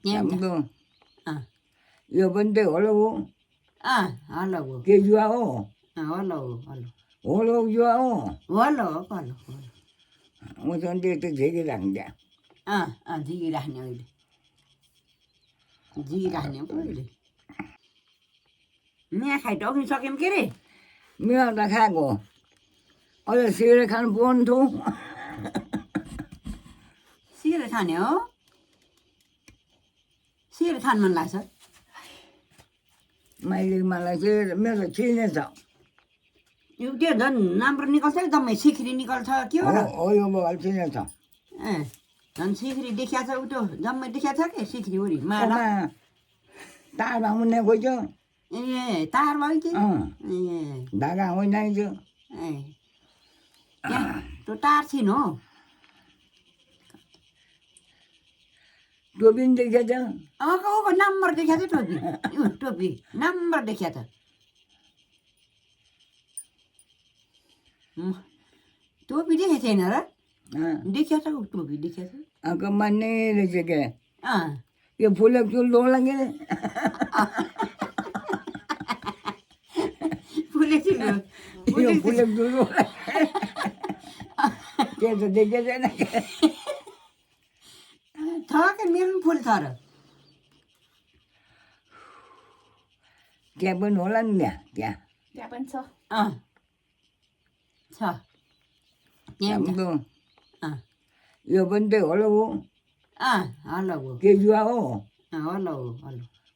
Nhắm Nhắm à Yo bende holo halo ke jua o. halo Holo jua o. halo Mo son de te jege rang ja. gì rahne öyle gì rahne öyle ne khai đó thì sao kem kia đi Mưa ta kha go. Ở sire khan bon thu. 시를 타네요 시를 타면 나서 Mai đi mà là sire mưa là chi ne sao. 이게 넌 남부로 니걸 다 뭐 시키리 니걸 다 끼워라 Oyo mo al chi ne sao. 넌 시키리 디켜서 우도 너무 디켜서 게 시키리 우리 말아 Mà ta bằng một này coi chứ. 예 따로 말지 예 Đã ra hồi nay chứ. 또 따르지 너 Tôi bin đi chứ. 그거 남부로 디켜서 또비 남부로 디켜서 또비 디켜서 해놔라 디켜서 또비 디켜서 Cái mình này là gì kìa. 아 Cái phụ lực tôi lố lắm cái. 불리지면 Cái phụ lực tôi lố lắm. Cái tôi đi cái này. 정확히 밀은 불 달아. Cái bên nó lắm nè. Kìa. Dạ bên sau. 자. Nhắm 얘. tôi. 어. Yo bende holo. 하려고. Ke jua o. 하려고.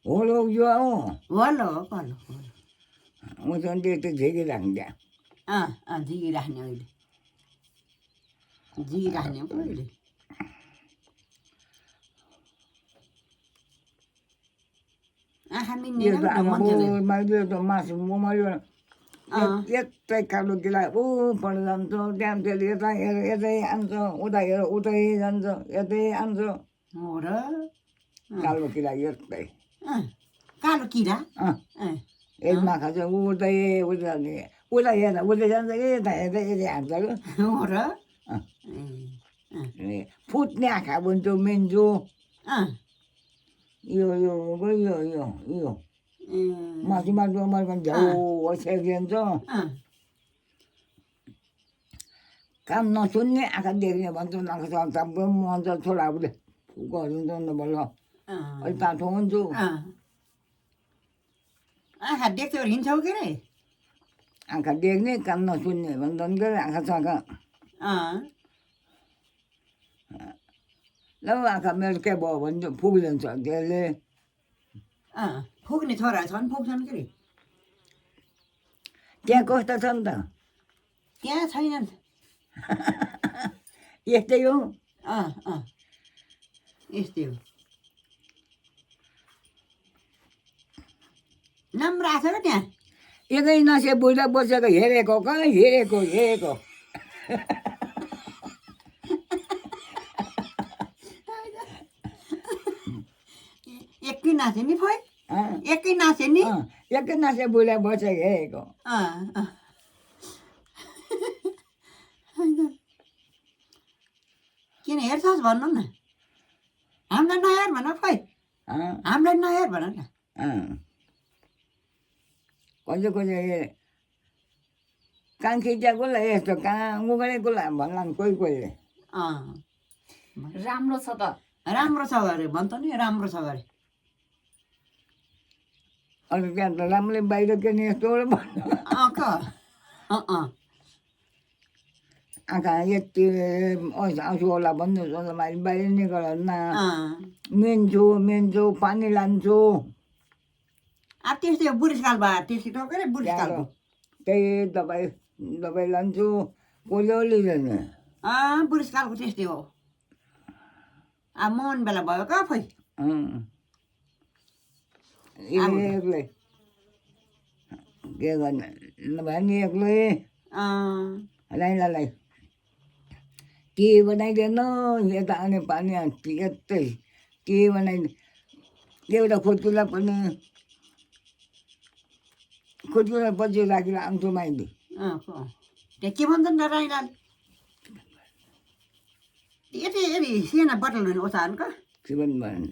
Holo jua o. 하려고. Mo son de te jege rang ja. 지기라냐 이래. 지기라냐 이래. 하민 Yo 내가 ta 좀 mo 먼저. mai yo to mas mo mai yo. Yết tay cao được cái là phần làm cho đem tới lấy tay ăn cho u tay ăn cho ăn cho 뭐라? cao được cái là yết tay 까로 끼라? em mà khá cho u tay này u tay ăn cho cái ăn cho 뭐라? phút nè cả bên cho mình cho yêu mà chỉ mà còn giàu ở xe riêng cho cam nó xuống nhẹ cái điều này bọn tôi làm cái sao tạm bơm mòn cho thôi là được cũng có chúng tôi nó bảo lo ở ta thôn chú hạt đét cho hình thâu cái này ăn cái điều này cam nó xuống nhẹ bọn tôi cái ăn cái sao cả lâu ăn cái mấy cái bò bọn tôi phụ lên cho cái lên 포근이 덜어 전 포근 그래 cái có ta thân ta 야 사이는 yes đấy không 있어요 남라서 그냥 이거 nó sẽ bùi ra bùi ra cái hệ có 예끼 나세니 포이 예끼 나세니 cái nó sẽ bùi ra bùi ra cái hệ có 걔네 에르사스 봤노나 암나 나야르 마나 포이 암나 나야르 마나 có càng khi cha có lại cho càng mua cái này có làm bọn làm quay quay राम्रो छ त. राम्रो छ गरे भन्छ नि राम्रो छ गरे ở cái là làm lên bay được cái này tôi lắm cái gì ở sao chỗ là bọn nó là máy bay này gọi là miền châu pani lan châu त्यसले बुढिस काल भए त्यसले टोकेर बुढिस कालको cái तपाईँ लान्छु कसले लिँदैन बुढिस कालको त्यस्तै हो मोहन बेला भयो का खोइ एक्लै के गर्ने नभए नि एक्लै lại के बनाइदिएन यता आउने पानी यतै के बनाइदिए एउटा खोज्कुला पनि खोज्कुला पछि राखेर आउँछु माइली त्यहाँ के भन्छन् त राईलाल यति यति सानो बटल भने ओछान का जीवन भएन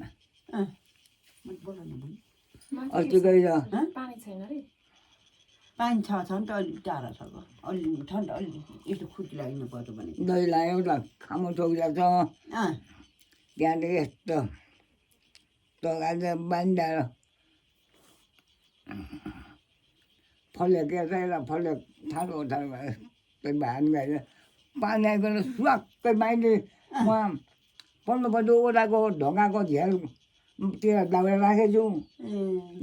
बोल न भन् अस्ति गएर पानी छैन रे पानी छ नि त अलिक टाढा छ अलि ठन्डा अलि यसो खुट्टी लाग्नु पर्यो भने दही लाग्यो त खामु चौरा छ त्यहाँदेखि यस्तो तगाएर बाँधाएर फलेक हेरेर फलेक ठाडो ठाडो भएर त्यो भान गएर पानी आइकन सुवाक्कै माइली उहाँ पल्लोपट्टि ओडाको ढोकाको झ्यालतिर दाउरा राखेको छु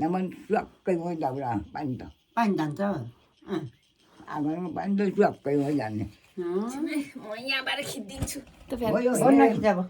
नभए सुवाक्कै भयो दाउरा पानी त पानी जान्छ आँगनमा पानी त सुवाक्कै भयो जाने म यहाँबाट खिचिदिन्छु भयो खिच अब